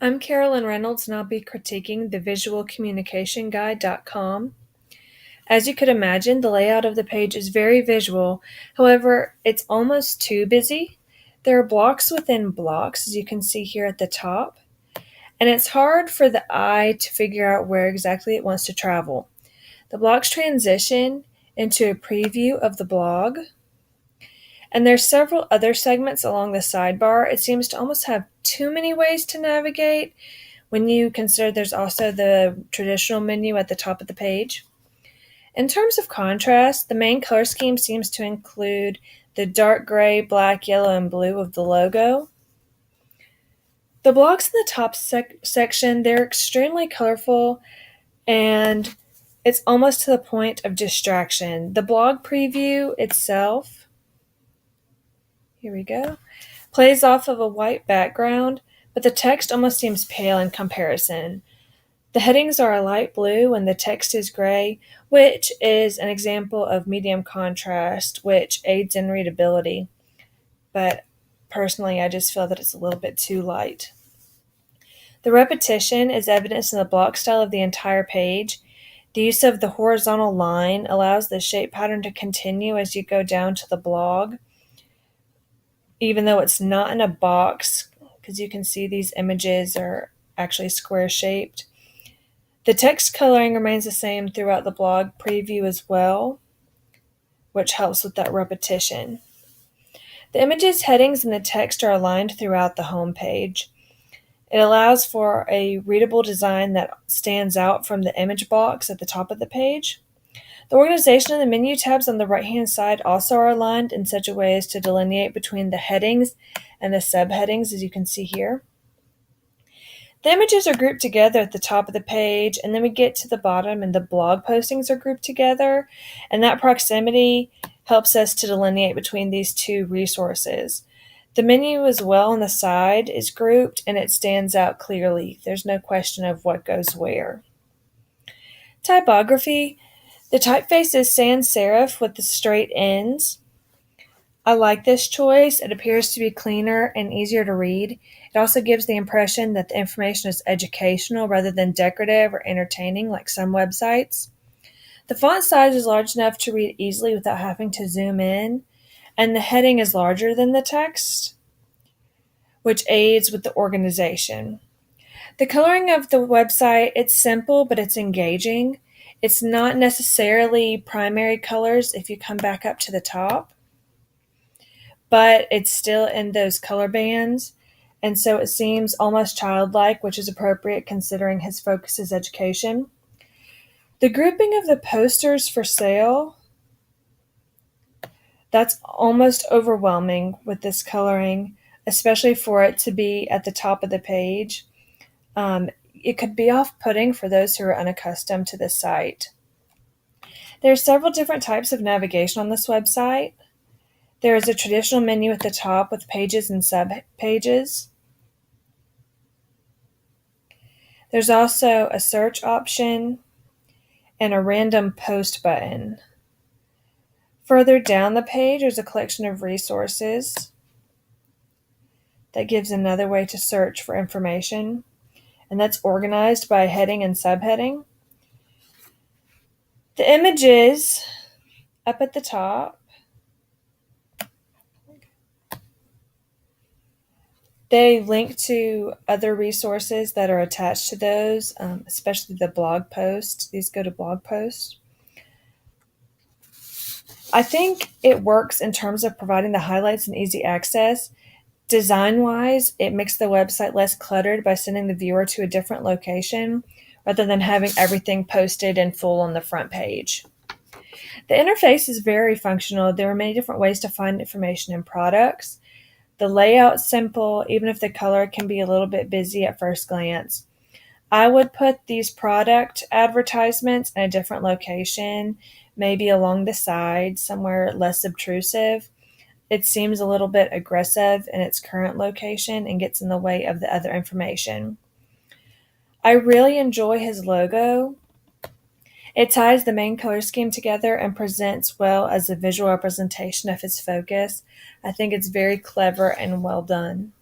I'm Carolyn Reynolds, and I'll be critiquing the visualcommunicationguide.com. As you could imagine, the layout of the page is very visual. However, it's almost too busy. There are blocks within blocks, as you can see here at the top, and it's hard for the eye to figure out where exactly it wants to travel. The blocks transition into a preview of the blog, and there's several other segments along the sidebar. It seems to almost have too many ways to navigate when you consider there's also the traditional menu at the top of the page. In terms of contrast, the main color scheme seems to include the dark gray, black, yellow, and blue of the logo. The blocks in the top section, they're extremely colorful, and it's almost to the point of distraction. The blog preview itself, here we go, plays off of a white background, but the text almost seems pale in comparison. The headings are a light blue and the text is gray, which is an example of medium contrast, which aids in readability. But personally, I just feel that it's a little bit too light. The repetition is evidenced in the block style of the entire page. The use of the horizontal line allows the shape pattern to continue as you go down to the blog, even though it's not in a box, because you can see these images are actually square shaped. The text coloring remains the same throughout the blog preview as well, which helps with that repetition. The images, headings, and the text are aligned throughout the home page. It allows for a readable design that stands out from the image box at the top of the page. The organization of the menu tabs on the right-hand side also are aligned in such a way as to delineate between the headings and the subheadings, as you can see here. The images are grouped together at the top of the page, and then we get to the bottom and the blog postings are grouped together, and that proximity helps us to delineate between these two resources. The menu as well on the side is grouped and it stands out clearly. There's no question of what goes where. Typography. The typeface is sans serif with the straight ends. I like this choice. It appears to be cleaner and easier to read. It also gives the impression that the information is educational rather than decorative or entertaining like some websites. The font size is large enough to read easily without having to zoom in, and the heading is larger than the text, which aids with the organization. The coloring of the website, it's simple, but it's engaging. It's not necessarily primary colors if you come back up to the top, but it's still in those color bands, and so it seems almost childlike, which is appropriate considering his focus is education. The grouping of the posters for sale, that's almost overwhelming with this coloring, especially for it to be at the top of the page. It could be off-putting for those who are unaccustomed to this site. There are several different types of navigation on this website. There is a traditional menu at the top with pages and sub-pages. There's also a search option and a random post button. Further down the page, there's a collection of resources that gives another way to search for information, and that's organized by heading and subheading. The images up at the top, they link to other resources that are attached to those, especially the blog posts. These go to blog posts. I think it works in terms of providing the highlights and easy access. Design-wise, it makes the website less cluttered by sending the viewer to a different location rather than having everything posted in full on the front page. The interface is very functional. There are many different ways to find information in products. The layout's simple, even if the color can be a little bit busy at first glance. I would put these product advertisements in a different location, maybe along the side, somewhere less obtrusive. It seems a little bit aggressive in its current location and gets in the way of the other information. I really enjoy his logo. It ties the main color scheme together and presents well as a visual representation of his focus. I think it's very clever and well done.